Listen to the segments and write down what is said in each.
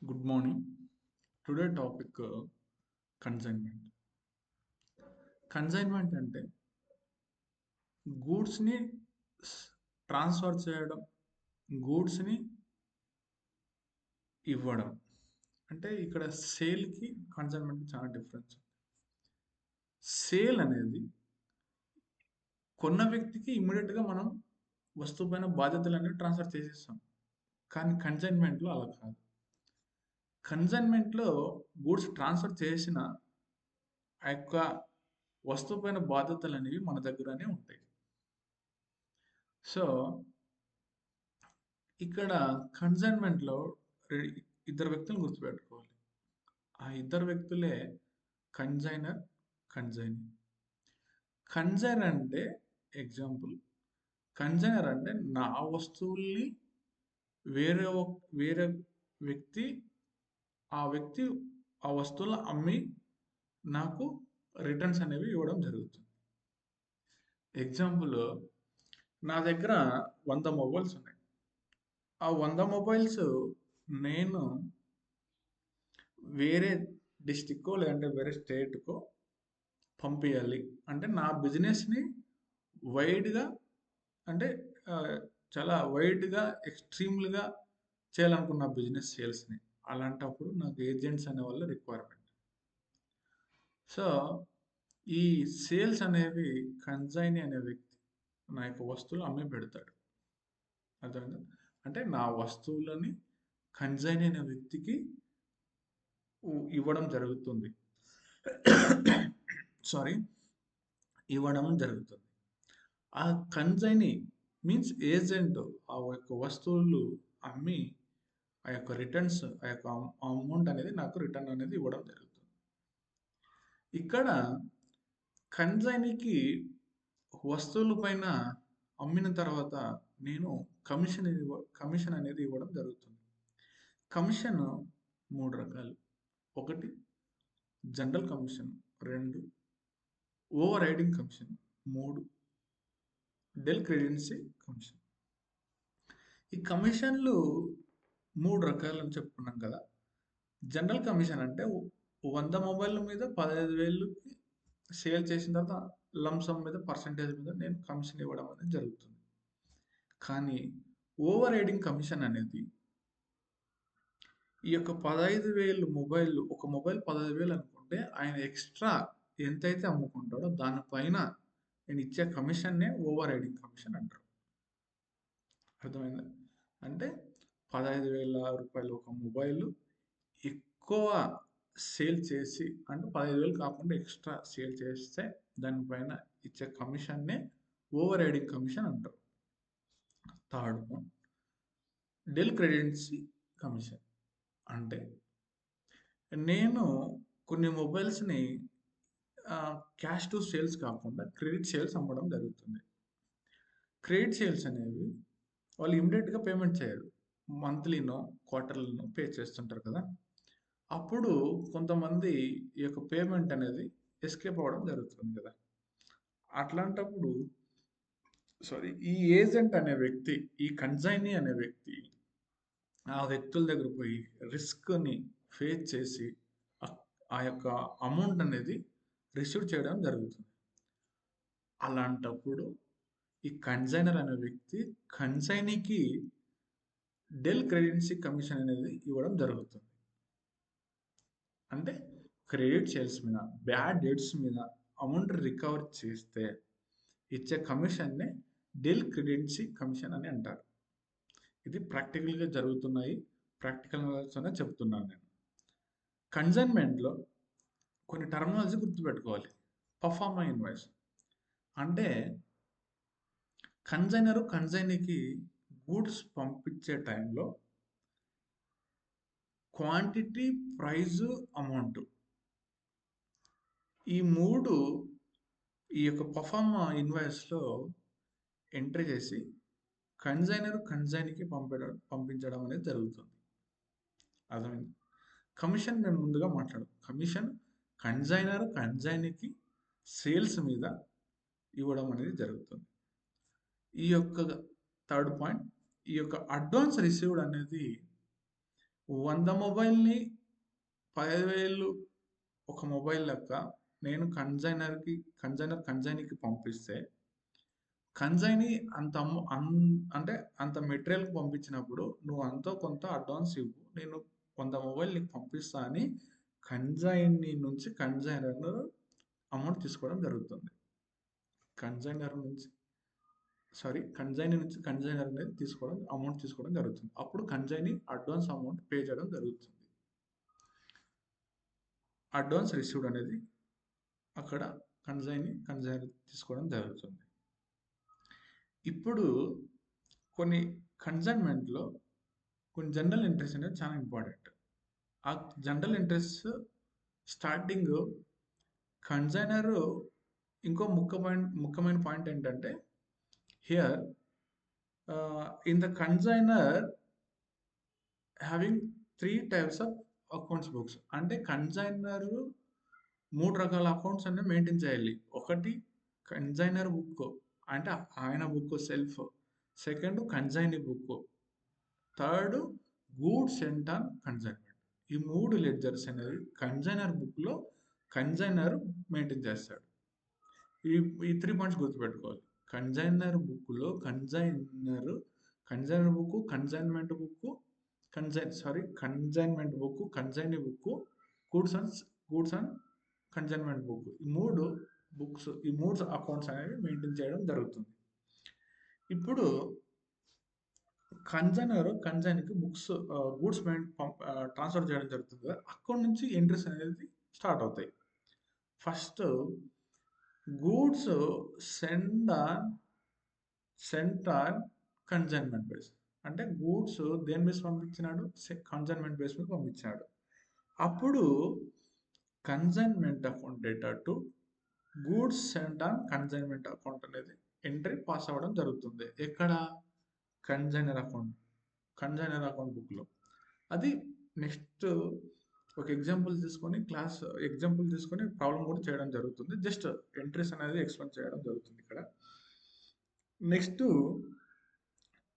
Good morning. Today topic consignment. Consignment అంటే గూడ్స్ని transfer చేయడం, గూడ్స్ని ఇవ్వడం. అంటే ఇక్కడ సేల్కి కన్సైన్మెంట్ చాలా డిఫరెన్స్. సేల్ అనేది కొన్న వ్యక్తికి ఇమ్మీడియట్గా మనం వస్తువు పైన బాధ్యతలన్నీ ట్రాన్స్ఫర్ చేసేస్తాం. కానీ కన్సైన్మెంట్లో అలా కాదు. కన్సైన్మెంట్లో గూడ్స్ ట్రాన్స్ఫర్ చేసిన ఆ యొక్క వస్తువు పైన బాధ్యతలు అనేవి మన దగ్గరనే ఉంటాయి. సో ఇక్కడ కన్సైన్మెంట్లో ఇద్దరు వ్యక్తులను గుర్తుపెట్టుకోవాలి. ఆ ఇద్దరు వ్యక్తులే కన్సైనర్, కన్సైనీ. కన్సైనర్ అంటే ఎగ్జాంపుల్, కన్సైనర్ అంటే నా వస్తువుల్ని వేరే వేరే వ్యక్తి వ్యక్తి ఆ వస్తువులను అమ్మి నాకు రిటర్న్స్ అనేవి ఇవ్వడం జరుగుతుంది. ఎగ్జాంపుల్, నా దగ్గర 100 మొబైల్స్ ఉన్నాయి. ఆ 100 మొబైల్స్ నేను వేరే డిస్టిక్కో లేదంటే వేరే స్టేట్‌కో పంపియాలి. అంటే నా బిజినెస్‌ని వైడ్‌గా అంటే చాలా వైడ్‌గా, ఎక్స్‌ట్రీమ్‌గా చేయాలనుకున్న బిజినెస్ సేల్స్‌ని. అలాంటప్పుడు నాకు ఏజెంట్స్ అనేవాళ్ళు రిక్వైర్మెంట్. సో, ఈ సేల్స్ అనేవి కన్సైనీ అనే వ్యక్తి నా యొక్క వస్తువులు అమ్మి పెడతాడు. అర్థమైందా? అంటే నా వస్తువులని కన్సైనీ అనే వ్యక్తికి ఇవ్వడం జరుగుతుంది. సారీ, ఇవ్వడం జరుగుతుంది. ఆ కన్సైనీ మీన్స్ ఏజెంట్ ఆ యొక్క వస్తువులు అమ్మి ఆ యొక్క రిటర్న్స్, ఆ యొక్క అమౌంట్ అనేది నాకు రిటర్న్ అనేది ఇవ్వడం జరుగుతుంది. ఇక్కడ కన్సైనీకి వస్తువుల పైన అమ్మిన తర్వాత నేను కమిషన్ అనేది ఇవ్వడం జరుగుతుంది. కమిషన్ 3 రకాలు. 1 general commission, 2 over riding commission, 3 del credere commission. ఈ కమిషన్లు 3 రకాలని చెప్పుకున్నాం కదా. జనరల్ కమిషన్ అంటే 100 మొబైల్ మీద 15,000కి సేల్ చేసిన తర్వాత లంసమ్ మీద పర్సెంటేజ్ మీద నేను కమిషన్ ఇవ్వడం అనేది జరుగుతుంది. కానీ ఓవర్ రైడింగ్ కమిషన్ అనేది ఈ యొక్క 15,000 మొబైల్, ఒక మొబైల్ 15,000 అనుకుంటే ఆయన ఎక్స్ట్రా ఎంతైతే అమ్ముకుంటాడో దానిపైన నేను ఇచ్చే కమిషన్నే ఓవర్ రైడింగ్ కమిషన్ అంటారు. అర్థమైందా? అంటే 15,000 రూపాయలు ఒక మొబైల్ ఎక్కువ సేల్ చేసి, అంటే 15,000 కాకుండా ఎక్స్ట్రా సేల్ చేస్తే దానిపైన ఇచ్చే కమిషన్నే ఓవర్ రైడింగ్ కమిషన్ అంటారు. Third one del credere commission. అంటే నేను కొన్ని మొబైల్స్‌ని క్యాష్ టు సేల్స్ కాకుండా క్రెడిట్ సేల్స్ అమ్మడం జరుగుతుంది. క్రెడిట్ సేల్స్ అనేవి వాళ్ళు ఇమ్మీడియేట్‌గా పేమెంట్ చేయరు. మంత్లీనో, క్వార్టర్లీనో పే చేస్తుంటారు కదా. అప్పుడు కొంతమంది ఈ యొక్క పేమెంట్ అనేది ఎస్కేప్ అవ్వడం జరుగుతుంది కదా. అట్లాంటప్పుడు ఈ ఏజెంట్ అనే వ్యక్తి, ఈ కన్సైనీ అనే వ్యక్తి ఆ వ్యక్తుల దగ్గర పోయి రిస్క్‌ని ఫేస్ చేసి ఆ యొక్క అమౌంట్ అనేది రిసీవ్ చేయడం జరుగుతుంది. అలాంటప్పుడు ఈ కన్సైనర్ అనే వ్యక్తి కన్సైనీకి డెల్ క్రెడెన్సీ కమిషన్ అనేది ఇవ్వడం జరుగుతుంది. అంటే క్రెడిట్ సేల్స్ మీద, బ్యాడ్ డెట్స్ మీద అమౌంట్ రికవర్ చేస్తే ఇచ్చే కమిషన్‌నే డెల్ క్రెడెన్సీ కమిషన్ అని అంటారు. ఇది ప్రాక్టికల్‌గా జరుగుతున్నాయి. ప్రాక్టికల్ నాలెడ్జ్‌తోనే చెప్తున్నాను నేను. కన్సైన్మెంట్‌లో కొన్ని టర్మినాలజీ గుర్తుపెట్టుకోవాలి. పర్ఫార్మా ఇన్వాయిస్ అంటే కన్సైనీకి గూడ్స్ పంపించే టైంలో క్వాంటిటీ, ప్రైజు, అమౌంట్ ఈ 3 ఈ యొక్క పర్ఫార్మా ఇన్వాయిస్‌లో ఎంట్రీ చేసి కన్సైనీకి పంపించడం అనేది జరుగుతుంది. అర్థమైంది? కమిషన్ మేము ముందుగా మాట్లాడాం. కమిషన్ కన్సైనీకి సేల్స్ మీద ఇవ్వడం అనేది జరుగుతుంది. ఈ యొక్క థర్డ్ పాయింట్, ఈ యొక్క అడ్వాన్స్ రిసీవ్డ్ అనేది 100 మొబైల్‌ని 15,000 ఒక మొబైల్ లెక్క నేను కన్జైనర్‌కి పంపిస్తే, కన్జైనీ అంత అంటే అంత మెటీరియల్‌కి పంపించినప్పుడు నువ్వు అంతో కొంత అడ్వాన్స్ ఇవ్వు. నేను 100 మొబైల్ నీకు పంపిస్తా అని కన్జైనీ నుంచి కన్జైనర్ అమౌంట్ తీసుకోవడం జరుగుతుంది. కన్జైనర్ నుంచి కన్జైనీ నుంచి కన్జైనర్ అనేది అమౌంట్ తీసుకోవడం జరుగుతుంది. అప్పుడు కన్జైనీ అడ్వాన్స్ అమౌంట్ పే చేయడం జరుగుతుంది. అడ్వాన్స్ రిసీవ్డ్ అనేది అక్కడ కన్జైనర్ తీసుకోవడం జరుగుతుంది. ఇప్పుడు కొన్ని కన్సైన్మెంట్‌లో కొన్ని జనరల్ ఎంట్రీస్ అనేది చాలా ఇంపార్టెంట్. ఆ జనరల్ ఎంట్రీస్ స్టార్టింగ్ కన్సైనర్ ఇంకో ముఖ్యమైన పాయింట్ ఏంటంటే here in the consignor having 3 types of accounts books. అంటే కన్సైనర్ 3 రకాల అకౌంట్స్ అనేవి మెయింటైన్ చేయాలి. ఒకటి కన్సైనర్ బుక్ అంటే ఆయన book self. Second consignee book. Third goods cent on consignment. ఈ 3 లెడ్జర్స్ అనేవి కన్సైనర్ బుక్‌లో కన్సైనర్ మెయింటైన్ చేస్తాడు. ఈ ఈ 3 పాయింట్స్ గుర్తుపెట్టుకోవాలి. కన్సైనర్ బుక్‌లో consignor book, consignment book, consignment book, consignee book, goods and consignment book. ఈ 3 అకౌంట్స్ అనేవి మెయింటైన్ చేయడం జరుగుతుంది. ఇప్పుడు కన్సైన్‌కి గూడ్స్ ట్రాన్స్‌ఫర్ చేయడం జరుగుతుంది కదా! అక్కడి నుంచి ఎంట్రీస్ అనేది స్టార్ట్ అవుతాయి. First goods cent on consignment base. అంటే గూడ్స్ దేని బేస్ పంపించినాడు? కన్సైన్మెంట్ బేస్ మీద పంపించాడు. అప్పుడు consignment account data to goods cent on consignment account అనేది ఎంట్రీ పాస్ అవ్వడం జరుగుతుంది. ఎక్కడ? కన్సైనర్ అకౌంట్ బుక్‌లో. అది నెక్స్ట్ ఒక ఎగ్జాంపుల్ తీసుకొని ప్రాబ్లమ్ కూడా చేయడం జరుగుతుంది. జస్ట్ ఎంట్రీస్ అనేది ఎక్స్‌ప్లెయిన్ చేయడం జరుగుతుంది ఇక్కడ. Next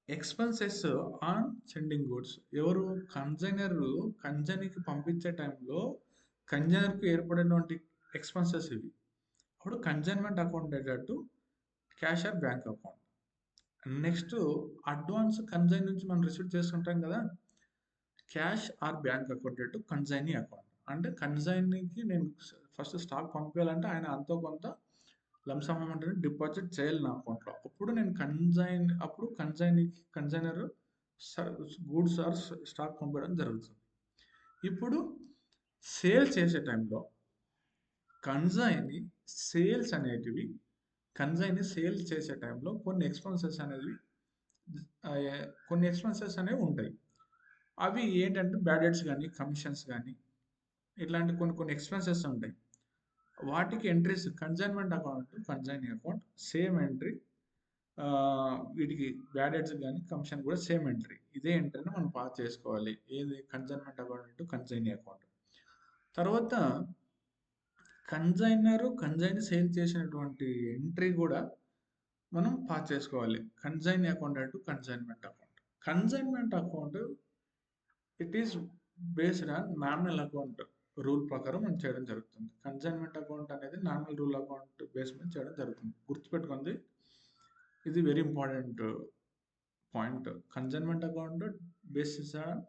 expenses on sending goods. ఎవరు? కన్సైనర్‌కి పంపించే టైంలో కన్సైనర్‌కి ఏర్పడినటువంటి ఎక్స్‌పెన్సెస్ ఇవి. అప్పుడు consignment account data to cash or bank account. Next advance consign నుంచి మనం రిసీవ్ చేస్తుంటాం కదా! Cash or bank account to consignee account. అంటే కన్సైనీకి నేను ఫస్ట్ స్టాక్ పంపించాలంటే ఆయన అంతో కొంత లంసమ్ అమౌంట్ అనేది డిపాజిట్ చేయాలి నా అకౌంట్‌లో. అప్పుడు కన్సైనర్ గూడ్స్ ఆర్ స్టాక్ పంపడం జరుగుతుంది. ఇప్పుడు సేల్ చేసే టైంలో కన్సైనీ సేల్ చేసే టైంలో కొన్ని ఎక్స్‌పెన్సెస్ అనేవి ఉంటాయి. అవి ఏంటంటే బ్యాడ్ డెట్స్ గానీ, కమిషన్స్ గానీ ఇట్లాంటి కొన్ని ఎక్స్‌పెన్సెస్ ఉంటాయి. వాటికి entries consignment account, consignee account same entry. వీటికి బ్యాడ్ డెట్స్ గానీ, కమిషన్ కూడా సేమ్ ఎంట్రీ. ఇదే ఎంట్రీని మనం పాస్ చేసుకోవాలి. ఏది? Consignment account to consignee account. తర్వాత కన్సైనీ సేల్ చేసినటువంటి ఎంట్రీ కూడా మనం పాస్ చేసుకోవాలి. Consignee account to consignment account. Consignment account it is based on nominal account rule ప్రకారం మనం చేయడం జరుగుతుంది. కన్సైన్మెంట్ అకౌంట్ అనేది నామినల్ రూల్ అకౌంట్ బేస్ మీద చేయడం జరుగుతుంది. గుర్తుపెట్టుకోండి, ఇది very important point. Consignment account basis on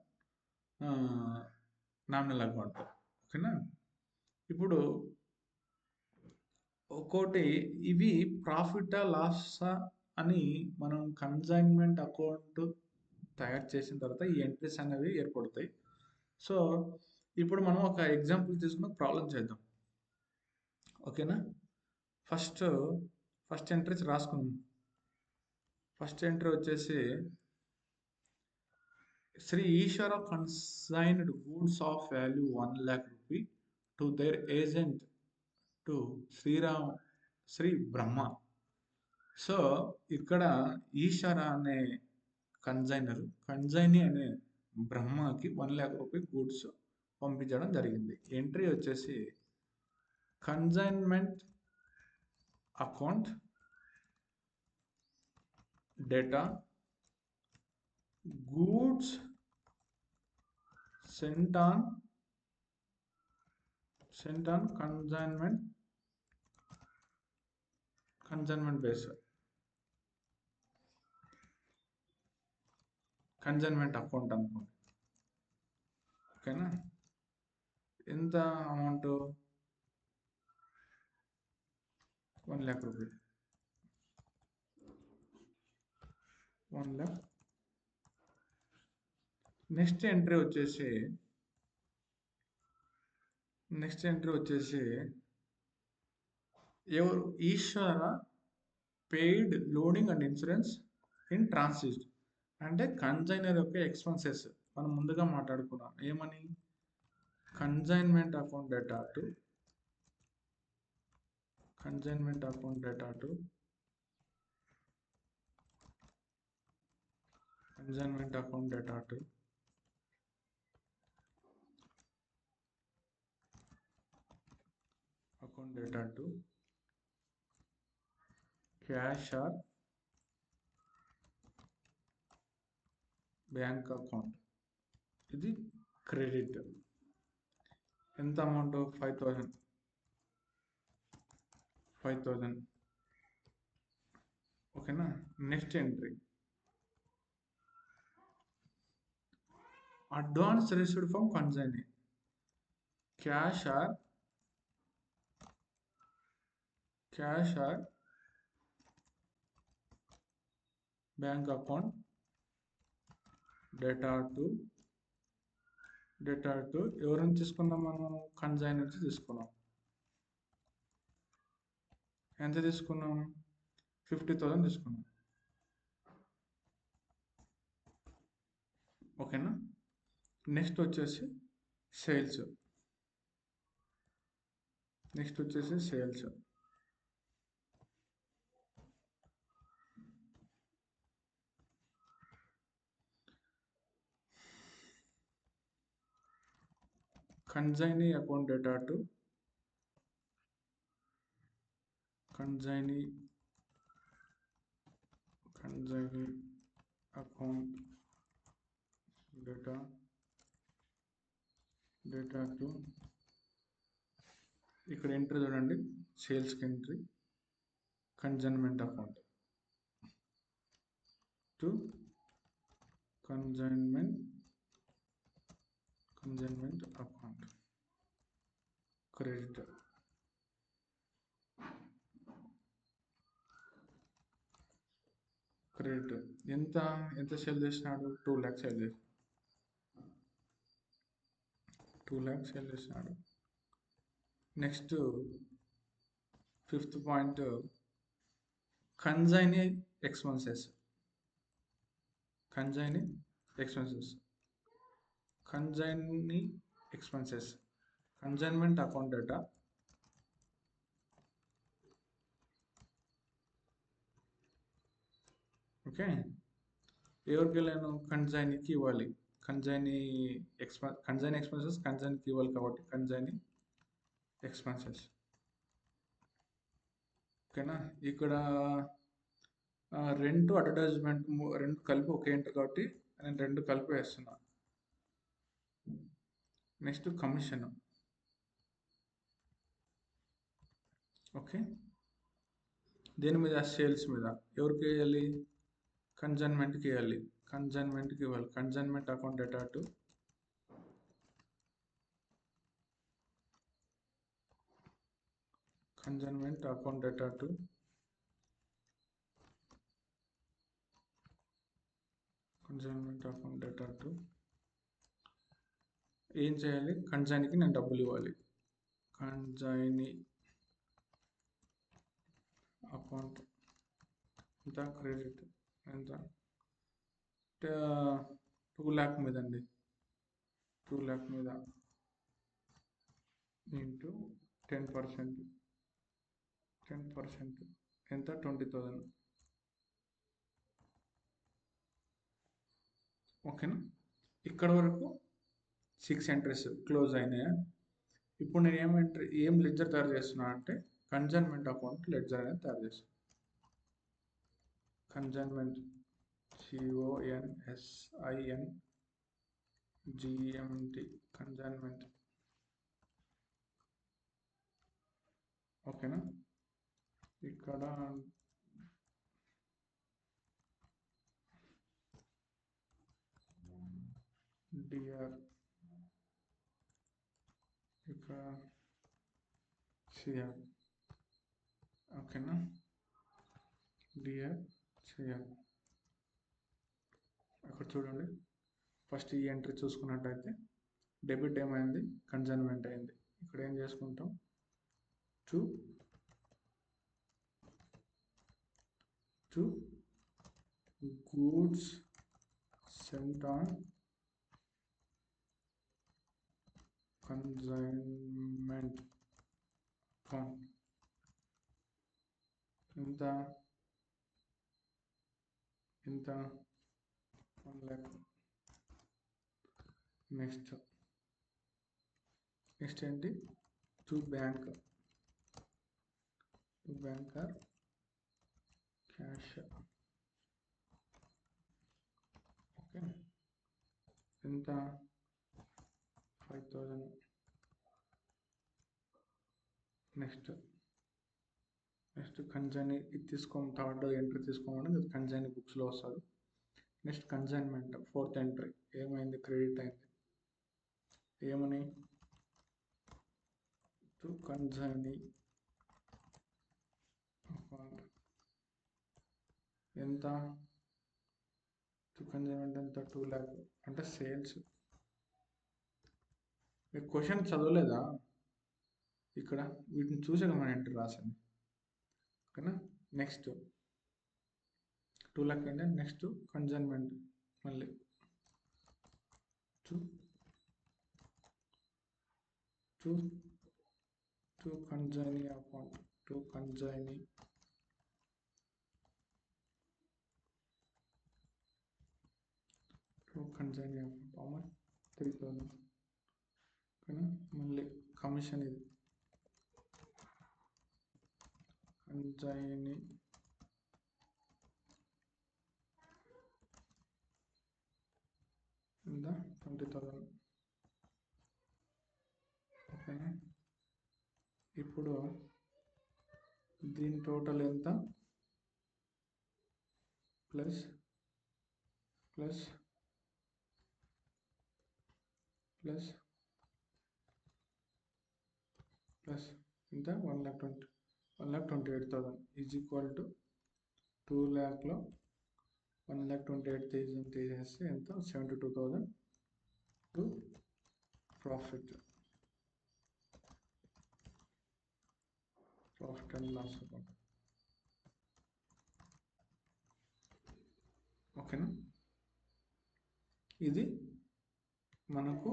nominal account. ఓకేనా? ఇప్పుడు ఒక్కోటి ఇవి ప్రాఫిటా లాసా అని మనం కన్సైన్మెంట్ అకౌంట్ తయారు చేసిన తర్వాత ఈ ఎంట్రీస్ అనేవి ఏర్పడతాయి. సో ఇప్పుడు మనం ఒక ఎగ్జాంపుల్ తీసుకుని ప్రాబ్లం చేద్దాం. ఓకేనా? ఫస్ట్ ఎంట్రీస్ రాసుకుందాం. ఫస్ట్ ఎంట్రీ వచ్చేసి Shri Eshwara consigned goods of value 1 lakh rupee to there agent to Shri Brahma. So ఇక్కడ ఈశ్వర అనే కన్సైనీ అనే బ్రహ్మకి 1 lakh రూపీ గూడ్స్ పంపించడం జరిగింది. ఎంట్రీ వచ్చేసి consignment account data goods sent on consignment base, consignment account అనుకోండి. ఓకేనా? ఎంత amount? 1 lakh rupees. 1 lakh. Next entry వచ్చేసి ఎవరు? Eshwara paid loading and insurance in transit. అంటే కన్సైనర్ యొక్క ఎక్స్పెన్సెస్ మనం ముందుగా మాట్లాడుకున్నాం. ఏమని? Consignment account data to cash or bank account. ఇది క్రెడిట్. ఎంత అమౌంట్? 5,000. ఓకేనా? Next entry advance received from consignee. Cash or bank account data to ఎవరి నుంచి తీసుకున్నాం? మనం కన్సైన్ నుంచి తీసుకున్నాం. ఎంత తీసుకున్నాం? 50,000 తీసుకున్నాం. ఓకేనా? నెక్స్ట్ వచ్చేసి sales. Consignee account data to consignee account data to ఇక్కడ ఎంట్రీ చూడండి, సేల్స్కి entry consignment account to consignment account credit. ఎంత సేల్ చేసినాడు? 2 lakhs సేల్ చేసినాడు. 2 lakhs సేల్ చేసినాడు. Next 5th point consignee expenses. Consignment account data okay. ఎవరికి వెళ్ళాను? కన్సైనీకి ఇవ్వాలి. కన్సైనీ ఎక్స్పెన్సెస్ కన్సైనీకి ఇవ్వాలి కాబట్టి కన్సైనీ ఎక్స్పెన్సెస్. ఓకేనా? ఇక్కడ రెంట్, అడ్వర్టైజ్మెంట్ రెండు కలిపి ఒకే ఎంట్రీ కాబట్టి నేను రెండు కలిపి వేస్తున్నా. Next commission. ఓకే, దేని మీద? సేల్స్ మీద. ఎవరికి వేయాలి? కన్సైన్మెంట్కి వేయాలి. కన్సైన్మెంట్ అకౌంట్ డేటా టు ఏం చేయాలి? కన్సైనీకి నేను డబ్బులు ఇవ్వాలి. కన్సైనీ అకౌంట్ ఎంత? క్రెడిట్ ఎంత? 2 lakh మీద అండి. 2 lakh మీద ఇంటూ 10%. ఎంత? 20,000. ఓకేనా? ఇక్కడ వరకు 6 ఎంట్రీస్ క్లోజ్ అయినాయా? ఇప్పుడు నేను ఏం లెడ్జర్ తయారు చేస్తున్నా అంటే కన్సైన్మెంట్ అకౌంట్ లెడ్జర్ అనేది తయారు చేస్తాను. కన్సైన్మెంట్ CONSIGN జిఎంటి కన్సైన్మెంట్. ఓకేనా? ఇక్కడ డిఆర్, ఇక్కడ సిఆర్. ఓకేనా? DR CR. అక్కడ చూడండి, ఫస్ట్ ఈ ఎంట్రీ చూసుకున్నట్టయితే డెబిట్ ఏమైంది, కన్సైన్మెంట్ అయింది. ఇక్కడ ఏం చేసుకుంటాం, to goods sent on consignment account. ఇంత 1 lakh. నెక్స్ట్ ఏంటి, to bank or cash. Okay, ఎంత 5,000. నెక్స్ట్ కన్సైన్ ఇది తీసుకోండి, థర్డ్ ఎంట్రీ తీసుకోమని అది కన్సైన్ బుక్స్లో వస్తుంది. నెక్స్ట్ కన్సైన్మెంట్, ఫోర్త్ ఎంట్రీ ఏమైంది, క్రెడిట్ అయింది. ఏమని, టు కన్సైనీ అకౌంట్. ఎంత, టు కన్సైన్మెంట్ ఎంత, 2 lakh. అంటే సేల్స్. మీరు క్వశ్చన్ చదవలేదా? ఇక్కడ వీటిని చూసాక మన ఎంట్రీ రాసింది. ఓకేనా? నెక్స్ట్ 2 lakh అంటే నెక్స్ట్ కన్సైన్మెంట్, మళ్ళీ to consignee account, to consignee account 3,000. ఓకేనా? మళ్ళీ కమిషన్, ఇది కన్సైనీ ఎంత, 20,000. ఓకేనా? ఇప్పుడు దీని టోటల్ ఎంత, ప్లస్ ఇంత 1,28,000 ఈజ్ ఈక్వల్ టు 2 lakhలో 1,28,000 తీసేస్తే ఎంత, 72,000 to profit and loss account. ఓకేనా? ఇది మనకు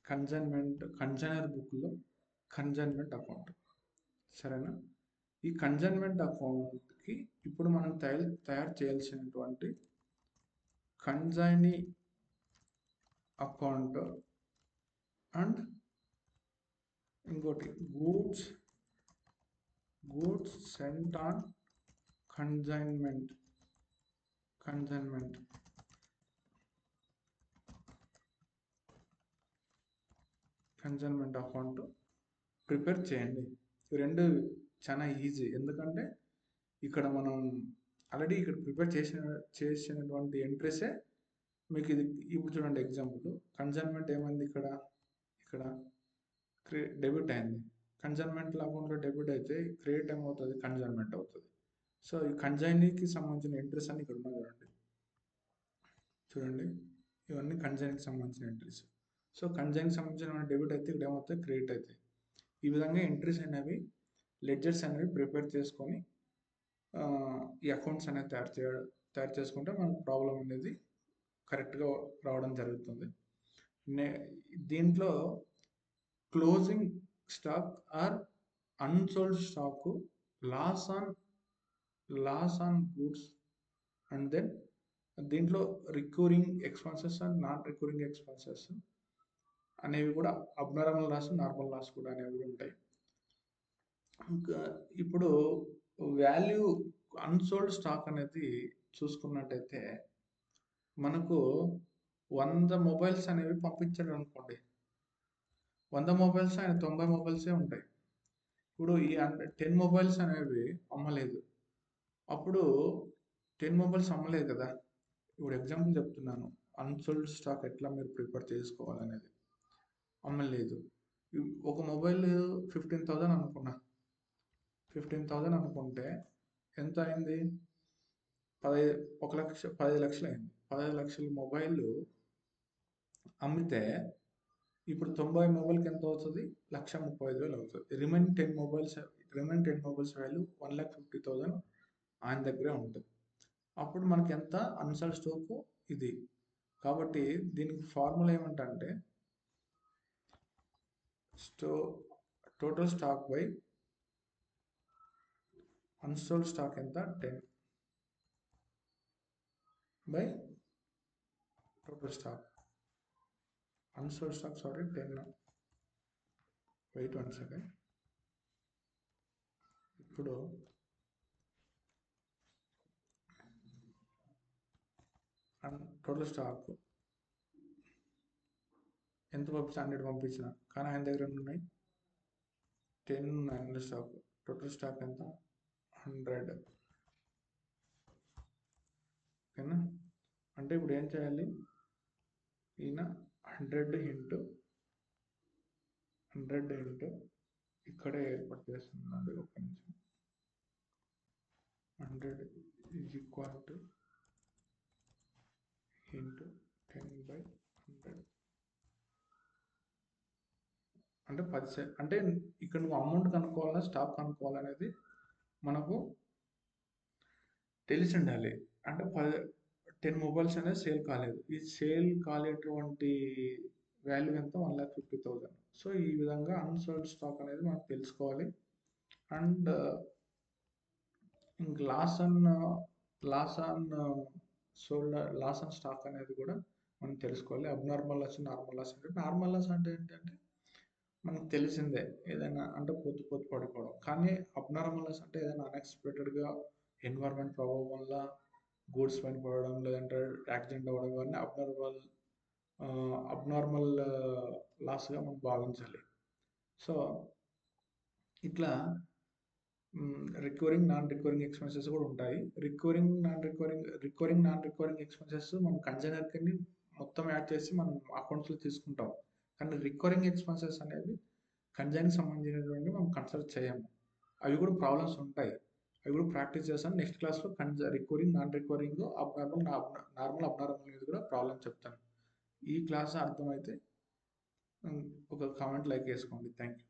కన్సైనర్ బుక్లో కన్సైన్మెంట్ అకౌంట్. సరేనా? ఈ కన్సైన్మెంట్ అకౌంట్కి ఇప్పుడు మనం తయారు చేయాల్సినటువంటి కన్సైనీ అకౌంట్ అండ్ ఇంకోటి goods cent on consignment account prepare చేయండి. ఈ రెండు చాలా ఈజీ, ఎందుకంటే ఇక్కడ మనం ఆల్రెడీ ఇక్కడ ప్రిపేర్ చేసినటువంటి ఎంట్రీసే మీకు ఇది. ఇప్పుడు చూడండి ఎగ్జాంపుల్, కన్సైన్మెంట్ ఏమైంది, ఇక్కడ డెబిట్ అయింది. కన్సైన్మెంట్ అకౌంట్లో డెబిట్ అయితే క్రెడిట్ ఏమవుతుంది, కన్సైన్మెంట్ అవుతుంది. సో ఈ కన్సైనీకి సంబంధించిన ఎంట్రీస్ అన్ని ఇక్కడ ఉన్నాయి చూడండి, ఇవన్నీ కన్సైన్కి సంబంధించిన ఎంట్రీస్. సో కన్సైన్కి సంబంధించిన డెబిట్ అయితే ఇక్కడ ఏమవుతాయి, క్రెడిట్ అవుతాయి. ఈ విధంగా ఎంట్రీస్ అనేవి, లెడ్జర్స్ అనేవి ప్రిపేర్ చేసుకొని ఈ అకౌంట్స్ అనేది తయారు చేసుకుంటే మనకు ప్రాబ్లం అనేది కరెక్ట్గా రావడం జరుగుతుంది. దీంట్లో closing stock or unsold stock, loss on goods, and then దీంట్లో recurring expenses and non recurring expenses అనేవి కూడా, అబ్నార్మల్ లాస్, నార్మల్ లాస్ కూడా అనేవి కూడా ఉంటాయి. ఇంకా ఇప్పుడు వాల్యూ అన్సోల్డ్ స్టాక్ అనేది చూసుకున్నట్టయితే మనకు 100 మొబైల్స్ అనేవి పంపించాడు అనుకోండి. 100 మొబైల్స్ ఆయన 90 మొబైల్సే ఉంటాయి. ఇప్పుడు ఈ 10 మొబైల్స్ అనేవి అమ్మలేదు. అప్పుడు 10 మొబైల్స్ అమ్మలేదు కదా! ఇప్పుడు ఎగ్జాంపుల్ చెప్తున్నాను. అన్‌సోల్డ్ స్టాక్ ఎట్లా మీరు ప్రిపేర్ చేసుకోవాలనేది. అమ్మలేదు. ఒక మొబైల్ 15,000 అనుకున్నా. 15,000 అనుకుంటే ఎంత అయింది? 10,00,000 అయింది. 15,00,000 మొబైల్ అమ్మితే ఇప్పుడు 90 మొబైల్‌కి ఎంత అవుతది? 1,35,000 అవుతది. రిమైనింగ్ 10 మొబైల్స్ వాల్యూ 1,50,000 ఆయన దగ్గరే ఉంటది. అప్పుడు మనకి ఎంత అన్‌సోల్డ్ స్టాక్ ఇది. కాబట్టి దీనికి ఫార్ములా ఏమంటంటే total stock by unsold stock ఎంత 10 by total stock. Unsold stock 10. Wait 1 second. ఇప్పుడు టోటల్ స్టాక్ ఎంత పంపించిన 100 పంపించిన, కానీ ఆయన దగ్గర ఎన్ని ఉన్నాయి? 10 ఉన్నాయి స్టాక్. టోటల్ స్టాక్ ఎంత? 100. ఓకేనా? అంటే ఇప్పుడు ఏం చేయాలి? ఈయన 100 ఇంటూ ఇక్కడే ఏర్పాటు చేస్తున్నాడు. ఒక నిమిషం. 100 ఈజ్ ఈక్వల్ టు ఇంటూ 10/100 అంటే 10 అంటే ఇక్కడ నువ్వు అమౌంట్ కనుక్కోవాలా స్టాక్ కనుక్కోవాలనేది మనకు తెలిసి ఉండాలి. అంటే 10 మొబైల్స్ అనేది సేల్ కాలేదు. ఈ సేల్ కాలేటువంటి వాల్యూ ఎంత? 1,50,000. సో ఈ విధంగా అన్సోల్డ్ స్టాక్ అనేది మనం తెలుసుకోవాలి. అండ్ ఇంక లాస్ ఆన్ స్టాక్ అనేది కూడా మనం తెలుసుకోవాలి. అబ్నార్మల్ లాస్, నార్మల్ లాస్ అంటే నార్మల్ లాస్ అంటే ఏంటంటే మనకు తెలిసిందే, ఏదైనా అంటే పొత్తు పడిపోవడం. కానీ అబ్నార్మల్ లాస్ అంటే ఏదైనా అన్ఎక్స్పెక్టెడ్గా ఎన్విరాన్మెంట్ ప్రభావం వల్ల గూడ్స్ పైన పడడం, లేదంటే యాక్సిడెంట్ అవ్వడం, ఇవన్నీ అబ్నార్మల్ లాస్గా మనం భావించాలి. సో ఇట్లా రికవరింగ్ నాన్ రికవరింగ్ ఎక్స్పెన్సెస్ కూడా ఉంటాయి. రికవరింగ్ నాన్ రికవరింగ్ ఎక్స్పెన్సెస్ మనం కన్సైనర్కి మొత్తం యాడ్ చేసి మనం అకౌంట్స్లో తీసుకుంటాం. కానీ రికవరింగ్ ఎక్స్పెన్సెస్ అనేవి కన్సైన్కి సంబంధించినటువంటి మనం కన్సిడర్ చేయము. అవి కూడా ప్రాబ్లమ్స్ ఉంటాయి. అవి కూడా ప్రాక్టీస్ చేస్తాను. నెక్స్ట్ క్లాస్లో recovering non recovering normal abnormal మీద కూడా ప్రాబ్లమ్ చెప్తాను. ఈ క్లాస్ అర్థమైతే ఒక కామెంట్ లైక్ చేసుకోండి. Thank you.